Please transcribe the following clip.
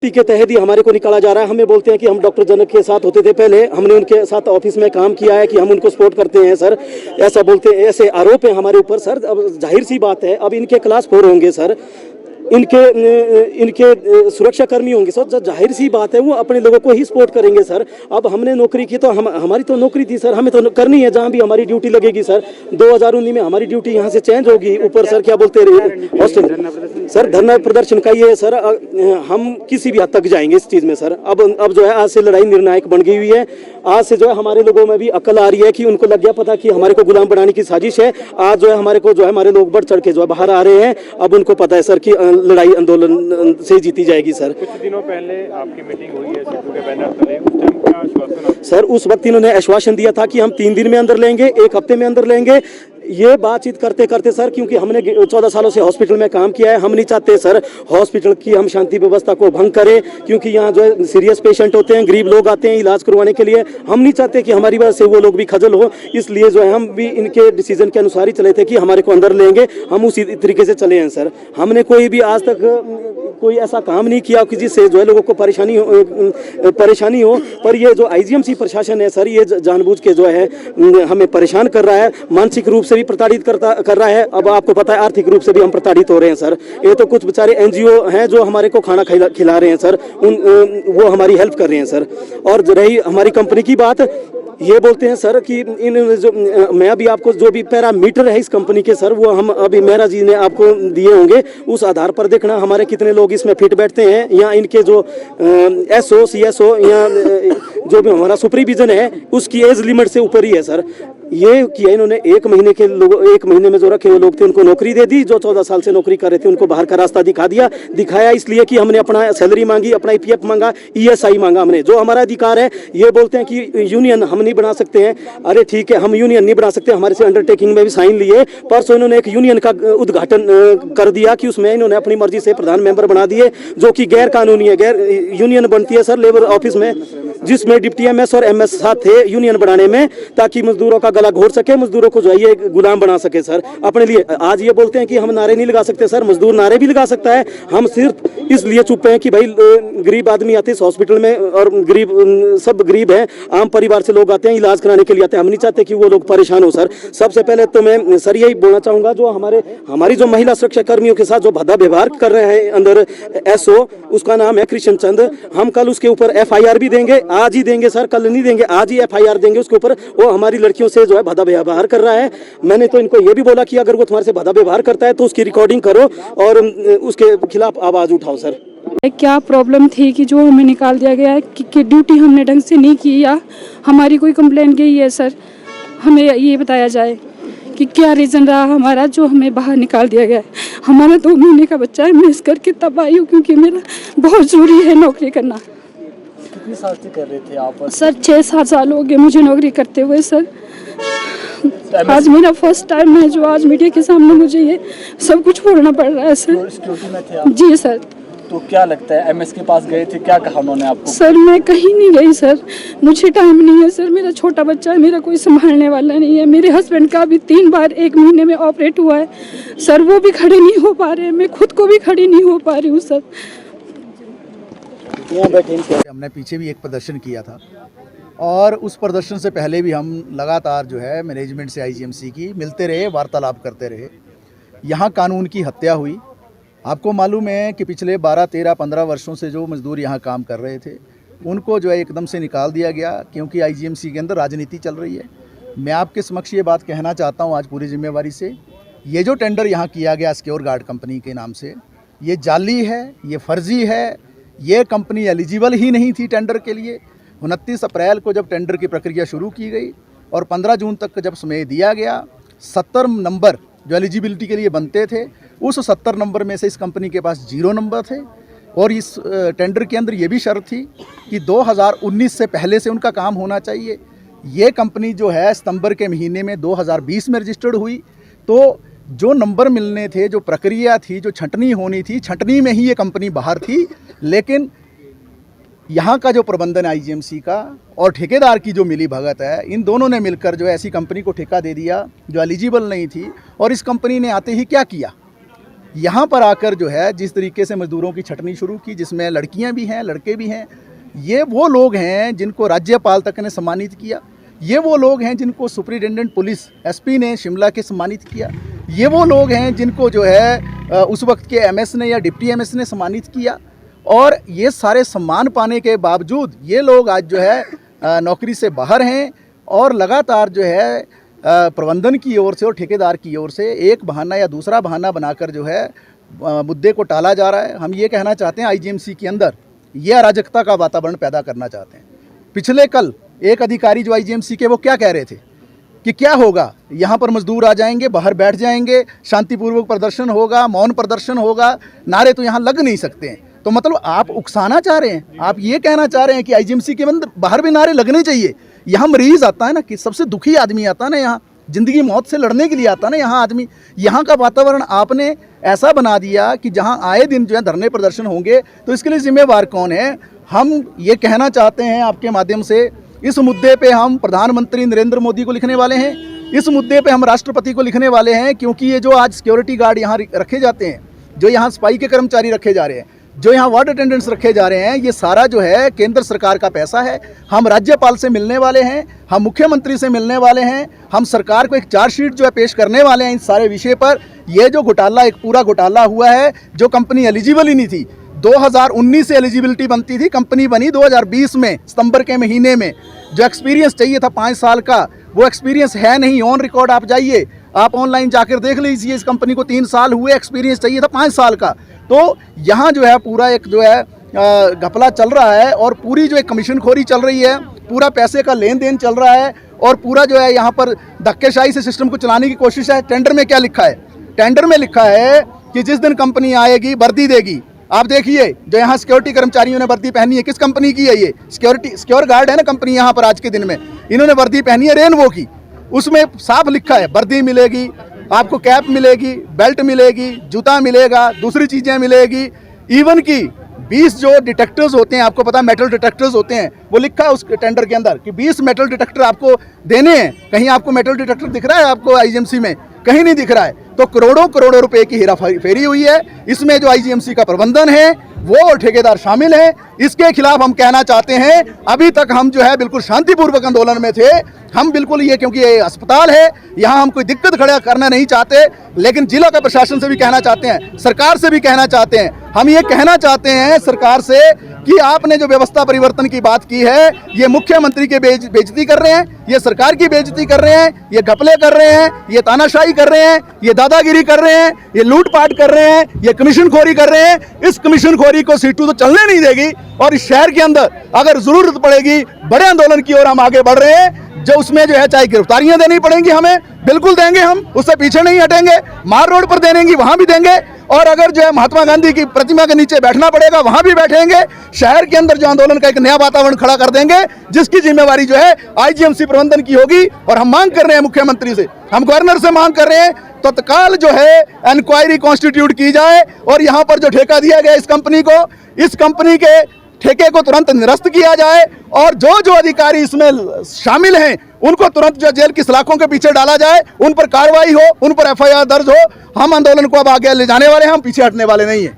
के तहत ही हमारे को निकाला जा रहा है। हमें बोलते हैं कि हम डॉक्टर जनक के साथ होते थे पहले, हमने उनके साथ ऑफिस में काम किया है कि हम उनको सपोर्ट करते हैं सर, ऐसा बोलते हैं, ऐसे आरोप है हमारे ऊपर सर। अब जाहिर सी बात है, अब इनके क्लास 4 होंगे सर, इनके सुरक्षा कर्मी होंगे सर, जाहिर सी बात है वो अपने लोगों को ही सपोर्ट करेंगे सर। अब हमने नौकरी की तो हमारी तो नौकरी थी सर, हमें तो करनी है जहाँ भी हमारी ड्यूटी लगेगी सर। 2019 में हमारी ड्यूटी यहाँ से चेंज होगी। ऊपर सर क्या बोलते हैं हॉस्टल सर, धरना प्रदर्शन का ये सर, हम किसी भी हद तक जाएंगे इस चीज़ में सर। अब जो है आज से लड़ाई निर्णायक बन गई हुई है। आज से जो है हमारे लोगों में भी अकल आ रही है कि उनको लग गया पता कि हमारे को गुलाम बनाने की साजिश है। आज जो है हमारे को जो है हमारे लोग बढ़ चढ़ के जो है बाहर आ रहे हैं। अब उनको पता है सर कि लड़ाई आंदोलन से जीती जाएगी सर। कुछ दिनों पहले आपकी मीटिंग हुई है सीटू के बैनर तले, उस टाइम क्या आश्वासन सर? उस वक्त इन्होंने आश्वासन दिया था कि हम 3 दिन में अंदर लेंगे, 1 हफ्ते में अंदर लेंगे। ये बातचीत करते करते सर, क्योंकि हमने 14 सालों से हॉस्पिटल में काम किया है, हम नहीं चाहते सर हॉस्पिटल की हम शांति व्यवस्था को भंग करें, क्योंकि यहाँ जो है सीरियस पेशेंट होते हैं, गरीब लोग आते हैं इलाज करवाने के लिए। हम नहीं चाहते कि हमारी वजह से वो लोग भी खजल हो, इसलिए जो है हम भी इनके डिसीजन के अनुसार ही चले थे कि हमारे को अंदर लेंगे। हम उसी तरीके से चले हैं सर। हमने कोई भी आज तक कोई ऐसा काम नहीं किया कि जिससे जो है लोगों को परेशानी हो। पर ये जो आईजीएमसी प्रशासन है सर, ये जानबूझ के जो है हमें परेशान कर रहा है, मानसिक रूप से भी प्रताड़ित कर रहा है। अब आपको पता है आर्थिक रूप से भी हम प्रताड़ित हो रहे हैं सर। ये तो कुछ बेचारे एनजीओ हैं जो हमारे को खाना खिला रहे हैं सर, वो हमारी हेल्प कर रहे हैं सर। और रही हमारी कंपनी की बात, ये बोलते हैं सर कि इन जो मैं अभी आपको जो भी पैरामीटर है इस कंपनी के सर, वो हम अभी मेहरा जी ने आपको दिए होंगे, उस आधार पर देखना हमारे कितने लोग इसमें फिट बैठते हैं। या इनके जो एसओ सीएसओ या जो भी हमारा सुपरविजन है उसकी एज लिमिट से ऊपर ही है सर। ये किया इन्होंने 1 महीने के लोग, 1 महीने में जो रखे हुए लोग थे उनको नौकरी दे दी। जो 14 साल से नौकरी कर रहे थे उनको बाहर का रास्ता दिखाया इसलिए कि हमने अपना सैलरी मांगी, अपना ईपीएफ मांगा, ईएसआई मांगा हमने, जो हमारा अधिकार है। ये बोलते हैं कि यूनियन हम नहीं बना सकते हैं। अरे ठीक है, हम यूनियन नहीं बना सकते, हमारे से अंडरटेकिंग में भी साइन लिए। परसों इन्होंने एक यूनियन का उद्घाटन कर दिया कि उसमें इन्होंने अपनी मर्जी से प्रधान मेंबर बना दिए, जो कि गैर कानूनी है। गैर यूनियन बनती है सर लेबर ऑफिस में, जिसमें डिप्टी एमएस और एमएस साथ थे यूनियन बनाने में, ताकि मजदूरों का गला घोट सके, मजदूरों को जो है ये गुलाम बना सके सर अपने लिए। आज ये बोलते हैं कि हम नारे नहीं लगा सकते सर, मजदूर नारे भी लगा सकता है। हम सिर्फ इसलिए चुप हैं कि भाई गरीब आदमी आते हैं इस हॉस्पिटल में, और गरीब सब गरीब हैं, आम परिवार से लोग आते हैं, इलाज कराने के लिए आते हैं। हम नहीं चाहते कि वो लोग परेशान हो सर। सबसे पहले तो मैं सर यही बोलना चाहूँगा, जो हमारी जो महिला सुरक्षा कर्मियों के साथ जो भद्दा व्यवहार कर रहे हैं अंदर एसओ, उसका नाम है कृष्ण चंद, हम कल उसके ऊपर एफआईआर भी देंगे। आज ही देंगे सर, कल नहीं देंगे, आज ही एफआईआर देंगे उसके ऊपर। वो हमारी लड़कियों से जो है भद्दा व्यवहार कर रहा है। मैंने तो इनको ये भी बोला कि अगर वो तुम्हारे से भद्दा व्यवहार करता है तो उसकी रिकॉर्डिंग करो और उसके खिलाफ आवाज उठाओ सर। क्या प्रॉब्लम थी कि जो हमें निकाल दिया गया है कि ड्यूटी हमने ढंग से नहीं की, या हमारी कोई कंप्लेंट गई है सर? हमें ये बताया जाए कि क्या रीज़न रहा हमारा जो हमें बाहर निकाल दिया गया है। हमारा 2 महीने का बच्चा है, मैं इस करके तब आई हूँ क्योंकि मेरा बहुत ज़रूरी है नौकरी करना। कितने साल से कर रहे थे आप? सर 6-7 साल हो गए मुझे नौकरी करते हुए सर। आज मेरा फर्स्ट टाइम है जो आज मीडिया के सामने मुझे ये सब कुछ बोलना पड़ रहा है सर। सिक्योरिटी में थे आप? जी सर। तो क्या लगता है एमएस के पास गए थे, क्या कहा उन्होंने आपको? सर मैं कहीं नहीं गई सर, मुझे टाइम नहीं है सर, मेरा छोटा बच्चा है, मेरा कोई संभालने वाला नहीं है। मेरे हस्बैंड का भी 3 बार 1 महीने में ऑपरेट हुआ है सर, वो भी खड़े नहीं हो पा रहे, मैं खुद को भी खड़ी नहीं हो पा रही हूँ सर। हमने पीछे भी एक प्रदर्शन किया था, और उस प्रदर्शन से पहले भी हम लगातार जो है मैनेजमेंट से आईजीएमसी की मिलते रहे, वार्तालाप करते रहे। यहाँ कानून की हत्या हुई। आपको मालूम है कि पिछले 12, 13, 15 वर्षों से जो मजदूर यहाँ काम कर रहे थे उनको जो है एकदम से निकाल दिया गया, क्योंकि आईजीएमसी के अंदर राजनीति चल रही है। मैं आपके समक्ष ये बात कहना चाहता हूँ आज पूरी जिम्मेवारी से, ये जो टेंडर यहाँ किया गया सिक्योर गार्ड कंपनी के नाम से, ये जाली है, ये फर्जी है। ये कंपनी एलिजिबल ही नहीं थी टेंडर के लिए। 29 अप्रैल को जब टेंडर की प्रक्रिया शुरू की गई और 15 जून तक जब समय दिया गया, 70 नंबर जो एलिजिबिलिटी के लिए बनते थे, उस 70 नंबर में से इस कंपनी के पास 0 नंबर थे। और इस टेंडर के अंदर ये भी शर्त थी कि 2019 से पहले से उनका काम होना चाहिए। ये कंपनी जो है सितंबर के महीने में 2020 में रजिस्टर्ड हुई, तो जो नंबर मिलने थे, जो प्रक्रिया थी, जो छंटनी होनी थी, छंटनी में ही ये कंपनी बाहर थी। लेकिन यहाँ का जो प्रबंधन आईजीएमसी का और ठेकेदार की जो मिली भगत है, इन दोनों ने मिलकर जो ऐसी कंपनी को ठेका दे दिया जो एलिजिबल नहीं थी। और इस कंपनी ने आते ही क्या किया, यहाँ पर आकर जो है जिस तरीके से मजदूरों की छटनी शुरू की, जिसमें लड़कियाँ भी हैं लड़के भी हैं, ये वो लोग हैं जिनको राज्यपाल तक ने सम्मानित किया, ये वो लोग हैं जिनको सुपरिटेंडेंट पुलिस एसपी ने शिमला के सम्मानित किया, ये वो लोग हैं जिनको जो है उस वक्त के एमएस ने या डिप्टी एमएस ने सम्मानित किया। और ये सारे सम्मान पाने के बावजूद ये लोग आज जो है नौकरी से बाहर हैं और लगातार जो है प्रबंधन की ओर से और ठेकेदार की ओर से एक बहाना या दूसरा बहाना बनाकर जो है मुद्दे को टाला जा रहा है। हम ये कहना चाहते हैं आईजीएमसी के अंदर ये अराजकता का वातावरण पैदा करना चाहते हैं। पिछले कल एक अधिकारी जो आईजीएमसी के वो क्या कह रहे थे कि क्या होगा, यहाँ पर मजदूर आ जाएंगे, बाहर बैठ जाएंगे, शांतिपूर्वक प्रदर्शन होगा, मौन प्रदर्शन होगा, नारे तो यहाँ लग नहीं सकते हैं। तो मतलब आप उकसाना चाह रहे हैं, आप ये कहना चाह रहे हैं कि आईजीएमसी के अंदर बाहर भी नारे लगने चाहिए। यहाँ मरीज आता है ना, कि सबसे दुखी आदमी आता है ना, यहाँ ज़िंदगी मौत से लड़ने के लिए आता है ना यहाँ आदमी। यहाँ का वातावरण आपने ऐसा बना दिया कि जहाँ आए दिन जो है धरने प्रदर्शन होंगे, तो इसके लिए जिम्मेवार कौन है? हम ये कहना चाहते हैं आपके माध्यम से, इस मुद्दे पे हम प्रधानमंत्री नरेंद्र मोदी को लिखने वाले हैं, इस मुद्दे पे हम राष्ट्रपति को लिखने वाले हैं, क्योंकि ये जो आज सिक्योरिटी गार्ड यहाँ रखे जाते हैं, जो यहाँ सफाई के कर्मचारी रखे जा रहे हैं, जो यहाँ वार्ड अटेंडेंट्स रखे जा रहे हैं, ये सारा जो है केंद्र सरकार का पैसा है। हम राज्यपाल से मिलने वाले हैं, हम मुख्यमंत्री से मिलने वाले हैं, हम सरकार को एक चार्जशीट जो है पेश करने वाले हैं इन सारे विषय पर। ये जो घोटाला, एक पूरा घोटाला हुआ है, जो कंपनी एलिजिबल ही नहीं थी, 2019 से एलिजिबिलिटी बनती थी, कंपनी बनी 2020 में सितंबर के महीने में। जो एक्सपीरियंस चाहिए था 5 साल का, वो एक्सपीरियंस है नहीं। ऑन रिकॉर्ड आप जाइए, आप ऑनलाइन जाकर देख लीजिए, इस कंपनी को 3 साल हुए, एक्सपीरियंस चाहिए था 5 साल का। तो यहाँ जो है पूरा एक जो है घपला चल रहा है और पूरी जो एक कमीशनखोरी चल रही है, पूरा पैसे का लेन देन चल रहा है और पूरा जो है यहाँ पर धक्केशाही से सिस्टम को चलाने की कोशिश है। टेंडर में क्या लिखा है? टेंडर में लिखा है कि जिस दिन कंपनी आएगी वर्दी देगी। आप देखिए, जो यहाँ सिक्योरिटी कर्मचारियों ने वर्दी पहनी है, किस कंपनी की है ये? सिक्योर गार्ड है ना कंपनी यहाँ पर आज के दिन में, इन्होंने वर्दी पहनी है रेनबो की। उसमें साफ लिखा है वर्दी मिलेगी, आपको कैप मिलेगी, बेल्ट मिलेगी, जूता मिलेगा, दूसरी चीज़ें मिलेगी। इवन की 20 जो डिटेक्टर्स होते हैं, आपको पता है मेटल डिटेक्टर्स होते हैं, वो लिखा है उस टेंडर के अंदर कि 20 मेटल डिटेक्टर आपको देने हैं। कहीं आपको मेटल डिटेक्टर दिख रहा है आपको आईजीएमसी में? कहीं नहीं दिख रहा है। तो करोड़ों करोड़ों रुपए की हेरा फेरी हुई है। इसमें जो आईजीएमसी का प्रबंधन है वो और ठेकेदार शामिल हैं। इसके खिलाफ हम कहना चाहते हैं, अभी तक हम जो है बिल्कुल शांतिपूर्वक आंदोलन में थे। हम बिल्कुल ये, क्योंकि ये अस्पताल है, यहाँ हम कोई दिक्कत खड़ा करना नहीं चाहते, लेकिन जिला का प्रशासन से भी कहना चाहते हैं, सरकार से भी कहना चाहते हैं, हम ये कहना चाहते हैं सरकार से कि आपने जो व्यवस्था परिवर्तन की बात की है, ये मुख्यमंत्री की बेइज्जती कर रहे हैं, ये सरकार की बेइज्जती कर रहे हैं, ये घपले कर रहे हैं, ये तानाशाही कर रहे हैं, ये दादागिरी कर रहे हैं, ये लूटपाट कर रहे हैं, ये कमीशनखोरी कर रहे हैं। इस कमीशनखोरी को सीटू तो चलने नहीं देगी और इस शहर के अंदर अगर जरूरत पड़ेगी बड़े आंदोलन की ओर हम आगे बढ़ रहे हैं, जो उसमें जो है चाहे गिरफ्तारियां देनी पड़ेंगी, हमें बिल्कुल देंगे, हम उससे पीछे नहीं हटेंगे। मार रोड पर देनेंगी वहां भी देंगे, और अगर जो है महात्मा गांधी की प्रतिमा के नीचे बैठना पड़ेगा वहां भी बैठेंगे। शहर के अंदर जो आंदोलन का एक नया वातावरण खड़ा कर देंगे, जिसकी जिम्मेवारी जो है आईजीएमसी प्रबंधन की होगी। और हम मांग कर रहे हैं मुख्यमंत्री से, हम गवर्नर से मांग कर रहे हैं, तत्काल जो है इंक्वायरी कॉन्स्टिट्यूट की जाए और यहाँ पर जो ठेका दिया गया इस कंपनी को, इस कंपनी के ठेके को तुरंत निरस्त किया जाए और जो जो अधिकारी इसमें शामिल हैं उनको तुरंत जो जेल की सलाखों के पीछे डाला जाए, उन पर कार्रवाई हो, उन पर एफआईआर दर्ज हो। हम आंदोलन को अब आगे ले जाने वाले हैं, हम पीछे हटने वाले नहीं हैं।